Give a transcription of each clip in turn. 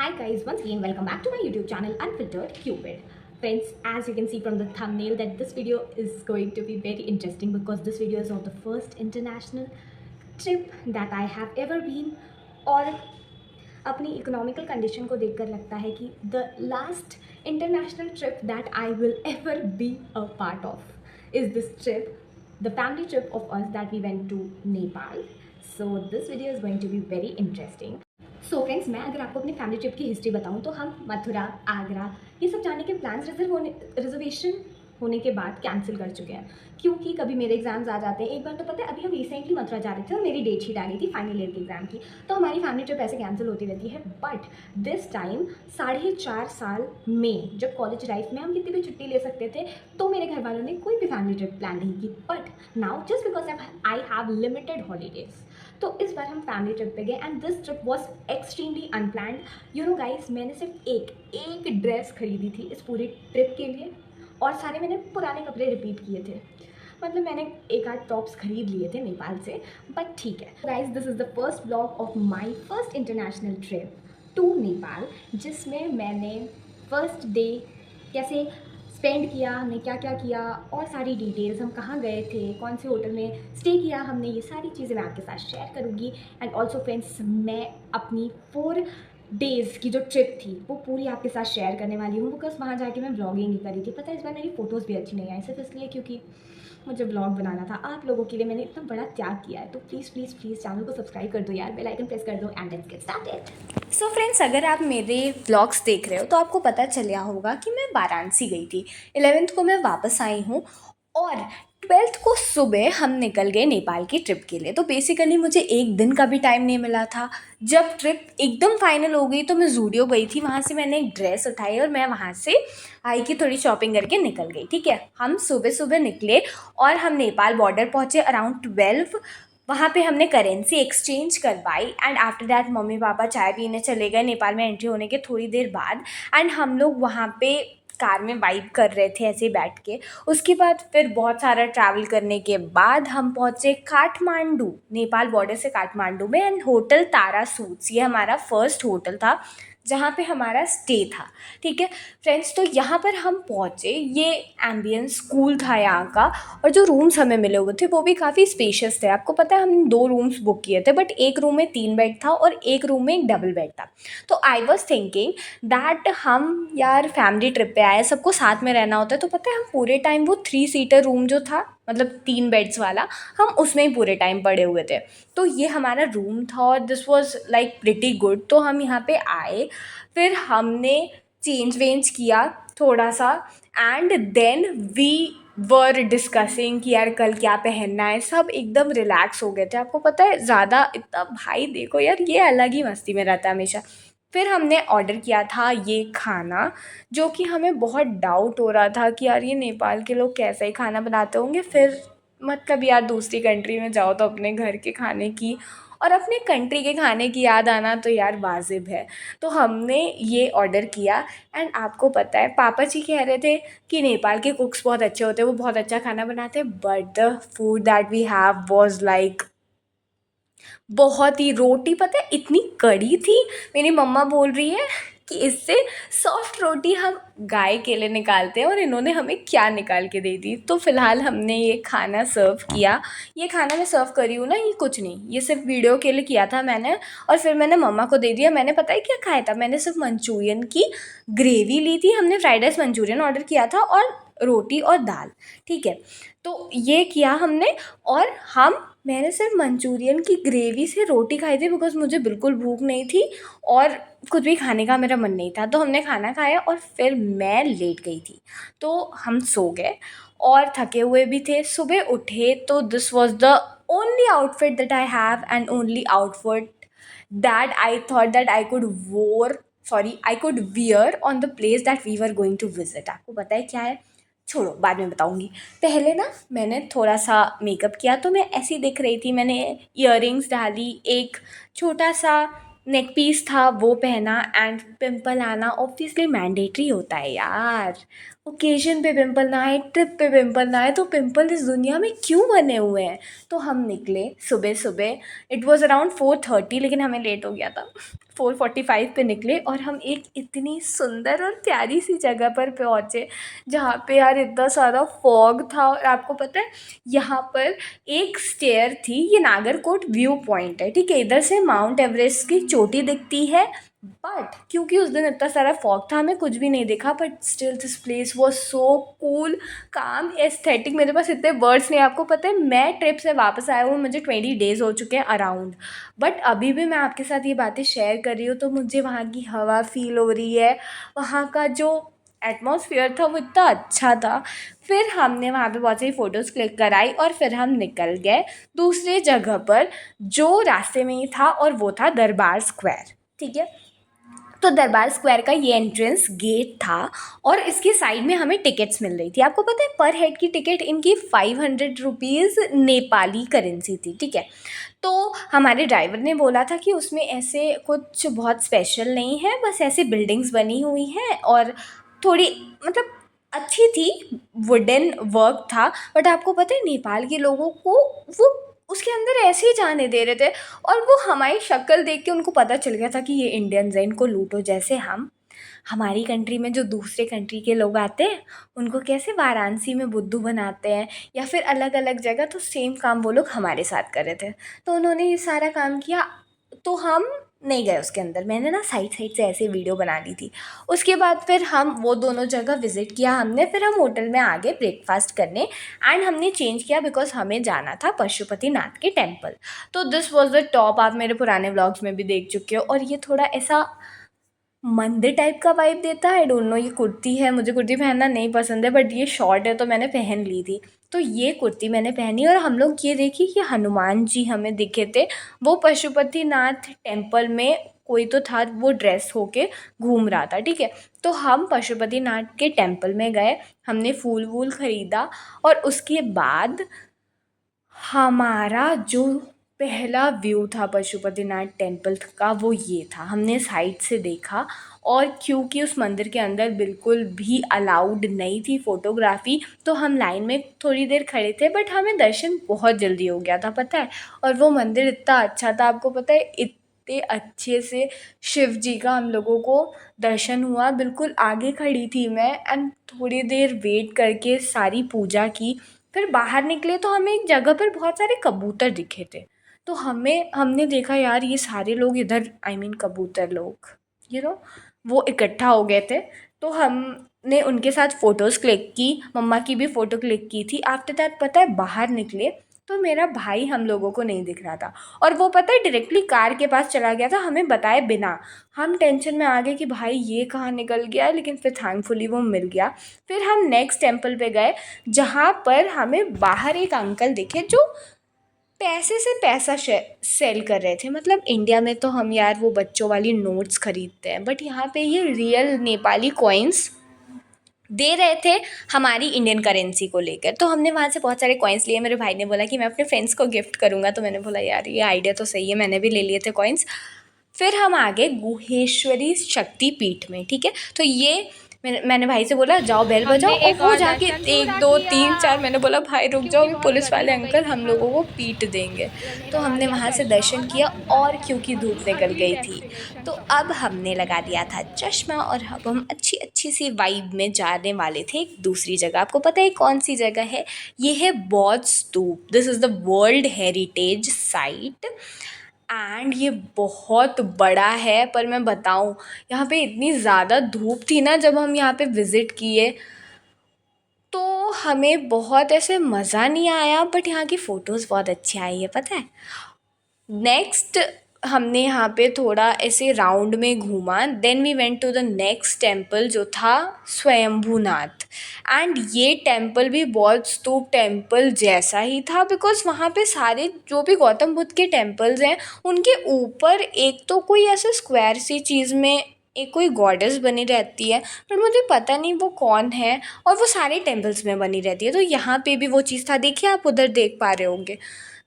Hi guys, once again welcome back to my YouTube channel Unfiltered Cupid. Friends, as you can see from the thumbnail that this video is going to be very interesting because this video is of the first international trip that I have ever been और अपनी economical condition को देखकर लगता है कि the last international trip that I will ever be a part of is this trip the family trip of us that we went to Nepal. So this video is going to be very interesting. So friends, मैं अगर आपको अपनी family trip की history बताऊं तो हम मथुरा, आगरा ये सब जाने के प्लान्स रिजर्वेशन होने के बाद कैंसिल कर चुके हैं क्योंकि कभी मेरे एग्जाम्स आ जाते हैं. एक बार तो पता है अभी हम रिसेंटली मथुरा जा रहे थे और मेरी डेट शीट आ गई थी फाइनल ईयर के एग्जाम की, तो हमारी फैमिली ट्रिप ऐसे कैंसिल होती रहती है. बट दिस टाइम 4.5 साल में जब कॉलेज लाइफ में हम कितनी भी छुट्टी ले सकते थे तो मेरे घर वालों ने कोई भी फैमिली ट्रिप प्लान नहीं की. But now just because I have limited holidays तो इस बार हम फैमिली ट्रिप पे गए and this trip was extremely unplanned. You know guys, मैंने सिर्फ एक ड्रेस खरीदी थी इस पूरी ट्रिप के लिए और सारे मैंने पुराने कपड़े रिपीट किए थे. मतलब मैंने एक आध टॉप्स खरीद लिए थे नेपाल से, बट ठीक है. Guys, this is the first blog of my first international trip to Nepal जिसमें मैंने फर्स्ट डे कैसे स्पेंड किया, हमने क्या क्या किया और सारी डिटेल्स, हम कहाँ गए थे, कौन से होटल में स्टे किया हमने, ये सारी चीज़ें मैं आपके साथ शेयर करूँगी. एंड ऑल्सो फ्रेंड्स, मैं अपनी 4 डेज़ की जो ट्रिप थी वो पूरी आपके साथ शेयर करने वाली हूँ बिकॉज वहाँ जाके मैं व्लॉगिंग ही करी थी. पता है इस बार मेरी फ़ोटोज़ भी अच्छी नहीं आई सिर्फ इसलिए क्योंकि मुझे व्लॉग बनाना था आप लोगों के लिए. मैंने इतना बड़ा त्याग किया है तो प्लीज़ प्लीज़ प्लीज़ चैनल को सब्सक्राइब कर दो यार, बेल आइकन प्रेस कर दो and let's get started. So friends, अगर आप मेरे व्लॉग्स देख रहे हो तो आपको पता चल गया होगा कि मैं वाराणसी गई थी. 11th को मैं वापस आई हूँ और 12th को सुबह हम निकल गए नेपाल की ट्रिप के लिए. तो बेसिकली मुझे एक दिन का भी टाइम नहीं मिला था. जब ट्रिप एकदम फाइनल हो गई तो मैं जूडियो गई थी, वहाँ से मैंने एक ड्रेस उठाई और मैं वहाँ से आई की थोड़ी शॉपिंग करके निकल गई. ठीक है, हम सुबह सुबह निकले और हम नेपाल बॉर्डर पहुँचे अराउंड 12. वहाँ पे हमने करेंसी एक्सचेंज करवाई and after that mummy papa चाय पीने चले गए नेपाल में एंट्री होने के थोड़ी देर बाद. एंड हम लोग वहाँ पे कार में वाइब कर रहे थे ऐसे ही बैठ के. उसके बाद फिर बहुत सारा ट्रैवल करने के बाद हम पहुँचे काठमांडू, नेपाल बॉर्डर से काठमांडू में. एंड होटल तारा सूट्स, ये हमारा फर्स्ट होटल था जहाँ पे हमारा स्टे था. ठीक है फ्रेंड्स, तो यहाँ पर हम पहुँचे. ये एम्बियंस स्कूल था यहाँ का और जो रूम्स हमें मिले हुए थे वो भी काफ़ी स्पेशियस थे. आपको पता है हमने 2 रूम्स बुक किए थे बट एक रूम में 3 बेड था और एक रूम में एक डबल बेड था. तो आई वॉज थिंकिंग दैट हम यार फैमिली ट्रिप पे आए, सबको साथ में रहना होता है, तो पता है हम पूरे टाइम वो 3 सीटर रूम जो था मतलब 3 बेड्स वाला, हम उसमें ही पूरे टाइम पड़े हुए थे. तो ये हमारा रूम था और this was like pretty good. तो हम यहाँ पे आए, फिर हमने चेंज वेंज किया थोड़ा सा and then we were discussing कि यार कल क्या पहनना है. सब एकदम रिलैक्स हो गए थे. आपको पता है ज़्यादा इतना भाई देखो यार, ये अलग ही मस्ती में रहता है हमेशा. फिर हमने ऑर्डर किया था ये खाना जो कि हमें बहुत डाउट हो रहा था कि यार ये नेपाल के लोग कैसा ही खाना बनाते होंगे. फिर मतलब यार दूसरी कंट्री में जाओ तो अपने घर के खाने की और अपने कंट्री के खाने की याद आना तो यार वाजिब है. तो हमने ये ऑर्डर किया एंड आपको पता है पापा जी कह रहे थे कि नेपाल के कुक्स बहुत अच्छे होते हैं, वो बहुत अच्छा खाना बनाते हैं. But the food that we have was like बहुत ही, रोटी पता है इतनी कड़ी थी. मेरी मम्मा बोल रही है कि इससे सॉफ्ट रोटी हम गाय के लिए निकालते हैं और इन्होंने हमें क्या निकाल के दे दी. तो फ़िलहाल हमने ये खाना सर्व किया. ये खाना मैं सर्व करी हूँ ना, ये कुछ नहीं, ये सिर्फ वीडियो के लिए किया था मैंने और फिर मैंने मम्मा को दे दिया. मैंने पता है क्या खाया था, मैंने सिर्फ मंचूरियन की ग्रेवी ली थी. हमने फ्राइड राइस मंचूरियन ऑर्डर किया था और रोटी और दाल. ठीक है, तो ये किया हमने और मैंने सिर्फ मंचूरियन की ग्रेवी से रोटी खाई थी बिकॉज़ मुझे बिल्कुल भूख नहीं थी और कुछ भी खाने का मेरा मन नहीं था. तो हमने खाना खाया और फिर मैं लेट गई थी. तो हम सो गए और थके हुए भी थे. सुबह उठे तो this was the only outfit that I have and only outfit that I thought that I could wear on the place that we were going to visit. आपको पता है क्या है, छोड़ो बाद में बताऊंगी. पहले ना मैंने थोड़ा सा मेकअप किया तो मैं ऐसी दिख रही थी. मैंने इयररिंग्स डाली, एक छोटा सा नेक पीस था वो पहना एंड पिंपल आना ऑब्वियसली मैंडेटरी होता है यार. ओकेजन पे पिंपल ना आए, ट्रिप पे पिंपल ना आए, तो पिंपल इस दुनिया में क्यों बने हुए हैं. तो हम निकले सुबह सुबह. इट वॉज़ अराउंड 4:30 लेकिन हमें लेट हो गया था. 4:45 पे निकले और हम एक इतनी सुंदर और प्यारी सी जगह पर पहुँचे जहाँ पे यार इतना सारा फॉग था। और आपको पता है यहाँ पर एक स्टेयर थी, ये नागरकोट व्यू पॉइंट है, ठीक है, इधर से माउंट एवरेस्ट की चोटी दिखती है। बट क्योंकि उस दिन इतना सारा फॉग था हमें कुछ भी नहीं दिखा, but still this place was so cool, काम, एस्थेटिक। मेरे पास इतने वर्ड्स नहीं। आपको पता है मैं ट्रिप से वापस आया हूँ, मुझे 20 डेज़ हो चुके हैं अराउंड, बट अभी भी मैं आपके साथ ये बातें शेयर कर रही हूँ तो मुझे वहाँ की हवा फील हो रही है, वहाँ का जो एटमॉस्फेयर था वो इतना अच्छा था। फिर हमने वहाँ पे बहुत सारी फ़ोटोज़ क्लिक कराई और फिर हम निकल गए दूसरे जगह पर जो रास्ते में ही था, और वो था दरबार स्क्वायर, ठीक है। तो दरबार स्क्वायर का ये एंट्रेंस गेट था और इसके साइड में हमें टिकट्स मिल रही थी। आपको पता है पर हेड की टिकट इनकी 500 रुपीज़ नेपाली करेंसी थी, ठीक है। तो हमारे ड्राइवर ने बोला था कि उसमें ऐसे कुछ बहुत स्पेशल नहीं है, बस ऐसे बिल्डिंग्स बनी हुई हैं और थोड़ी मतलब अच्छी थी, वुडन वर्क था। बट आपको पता है नेपाल के लोगों को वो उसके अंदर ऐसे ही जाने दे रहे थे, और वो हमारी शक्ल देख के उनको पता चल गया था कि ये इंडियंस हैं, इनको लूटो। जैसे हम हमारी कंट्री में जो दूसरे कंट्री के लोग आते हैं उनको कैसे वाराणसी में बुद्धू बनाते हैं या फिर अलग अलग जगह, तो सेम काम वो लोग हमारे साथ कर रहे थे। तो उन्होंने ये सारा काम किया, तो हम नहीं गए उसके अंदर। मैंने ना साइड साइड से ऐसे वीडियो बना ली थी। उसके बाद फिर हम वो दोनों जगह विज़िट किया हमने। फिर हम होटल में आ गए ब्रेकफास्ट करने, एंड हमने चेंज किया बिकॉज हमें जाना था पशुपतिनाथ के टेम्पल। तो दिस वॉज द टॉप। आप मेरे पुराने व्लॉग्स में भी देख चुके हो, और ये थोड़ा ऐसा मंदिर टाइप का वाइब देता है। आई डोंट नो, ये कुर्ती है, मुझे कुर्ती पहनना नहीं पसंद है, बट ये शॉर्ट है तो मैंने पहन ली थी। तो ये कुर्ती मैंने पहनी और हम लोग ये देखिए कि हनुमान जी हमें दिखे थे। वो पशुपतिनाथ टेम्पल में कोई तो था, वो ड्रेस होके घूम रहा था, ठीक है। तो हम पशुपतिनाथ के टेम्पल में गए, हमने फूल वूल ख़रीदा, और उसके बाद हमारा जो पहला व्यू था पशुपतिनाथ टेम्पल का वो ये था। हमने साइड से देखा, और क्योंकि उस मंदिर के अंदर बिल्कुल भी अलाउड नहीं थी फ़ोटोग्राफ़ी, तो हम लाइन में थोड़ी देर खड़े थे, बट हमें दर्शन बहुत जल्दी हो गया था, पता है। और वो मंदिर इतना अच्छा था, आपको पता है इतने अच्छे से शिव जी का हम लोगों को दर्शन हुआ। बिल्कुल आगे खड़ी थी मैं, एंड थोड़ी देर वेट करके सारी पूजा की। फिर बाहर निकले तो हमें एक जगह पर बहुत सारे कबूतर दिखे थे। तो हमने देखा यार ये सारे लोग इधर, आई मीन कबूतर लोग, वो इकट्ठा हो गए थे। तो हमने उनके साथ फ़ोटोज़ क्लिक की, मम्मा की भी फ़ोटो क्लिक की थी। आफ्टर दैट पता है बाहर निकले तो मेरा भाई हम लोगों को नहीं दिख रहा था, और वो पता है डायरेक्टली कार के पास चला गया था हमें बताए बिना। हम टेंशन में आ गए कि भाई ये कहाँ निकल गया है, लेकिन फिर थैंकफुली वो मिल गया। फिर हम नेक्स्ट टेम्पल पे गए जहाँ पर हमें बाहर एक अंकल दिखे जो पैसे से पैसा सेल कर रहे थे। मतलब इंडिया में तो हम यार वो बच्चों वाली नोट्स खरीदते हैं, बट यहाँ पे ये रियल नेपाली कॉइन्स दे रहे थे हमारी इंडियन करेंसी को लेकर। तो हमने वहाँ से बहुत सारे कॉइन्स लिए। मेरे भाई ने बोला कि मैं अपने फ्रेंड्स को गिफ्ट करूँगा, तो मैंने बोला यार ये आइडिया तो सही है, मैंने भी ले लिए थे कॉइन्स। फिर हम आ गए गुहेश्वरी शक्ति पीठ में, ठीक है। तो ये मैंने भाई से बोला जाओ बेल बजाओ, और वो जाके 1 2 3 4, मैंने बोला भाई रुक जाओ, ये पुलिस वाले अंकल हम लोगों को पीट देंगे। तो हमने वहाँ से दर्शन किया, और क्योंकि धूप निकल गई थी तो अब हमने लगा दिया था चश्मा, और अब हम अच्छी अच्छी सी वाइब में जाने वाले थे एक दूसरी जगह। आपको पता है कौन सी जगह है? ये है बौद्ध स्तूप। This is the world heritage site, and ये बहुत बड़ा है। पर मैं बताऊँ यहाँ पे इतनी ज़्यादा धूप थी ना जब हम यहाँ पे विज़िट किए, तो हमें बहुत ऐसे मज़ा नहीं आया, बट यहाँ की फ़ोटोज़ बहुत अच्छी आई है, पता है। नेक्स्ट हमने यहाँ पे थोड़ा ऐसे राउंड में घूमा, then we went to the next temple जो था स्वयंभूनाथ। एंड ये टेम्पल भी बौद्ध स्तूप टेम्पल जैसा ही था, बिकॉज वहाँ पे सारे जो भी गौतम बुद्ध के टेम्पल्स हैं उनके ऊपर एक तो कोई ऐसे स्क्वायर सी चीज़ में एक कोई गॉडेस बनी रहती है, पर मुझे पता नहीं वो कौन है, और वो सारे टेम्पल्स में बनी रहती है। तो यहाँ पे भी वो चीज़ था, देखिए आप उधर देख पा रहे होंगे,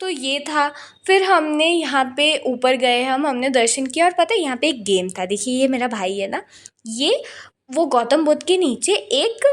तो ये था। फिर हमने यहाँ पे ऊपर गए, हमने दर्शन किया, और पता है यहाँ पे एक गेम था। देखिए ये मेरा भाई है ना, ये वो गौतम बुद्ध के नीचे एक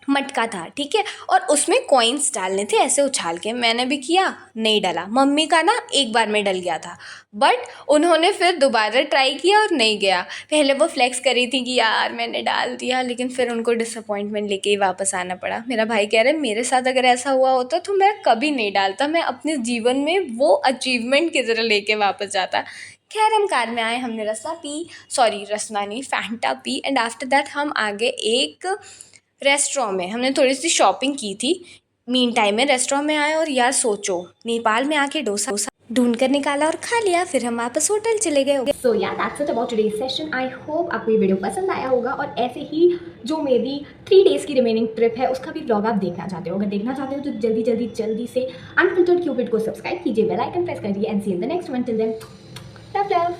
मटका था, ठीक है, और उसमें कॉइन्स डालने थे ऐसे उछाल के। मैंने भी किया, नहीं डला। मम्मी का ना एक बार में डल गया था, बट उन्होंने फिर दोबारा ट्राई किया और नहीं गया। पहले वो फ्लेक्स करी थी कि यार मैंने डाल दिया, लेकिन फिर उनको डिसअपॉइंटमेंट लेके ही वापस आना पड़ा। मेरा भाई कह रहा है मेरे साथ अगर ऐसा हुआ होता तो मैं कभी नहीं डालता, मैं अपने जीवन में वो अचीवमेंट की तरह लेके वापस जाता। खैर हम कार में आए, हमने रसना नहीं, Fanta P, and after that हम आगे एक रेस्टोरेंट में हमने थोड़ी सी शॉपिंग की थी। मीन टाइम में रेस्टोरेंट में आए और यार सोचो, नेपाल में आके डोसा ढूंढ कर निकाला और खा लिया। फिर हम वापस होटल चले गए। सो या that's it about today's session. I hope आपको ये वीडियो पसंद आया होगा, और ऐसे ही जो मेरी 3 डेज़ की रिमेनिंग ट्रिप है उसका भी व्लॉग आप देखना चाहते हो। अगर देखना चाहते हो तो जल्दी से अनफिल्टर्ड क्यूपिड को सब्सक्राइब कीजिए, बेल आइकन प्रेस करिए, and see in the next one. Till then, love love.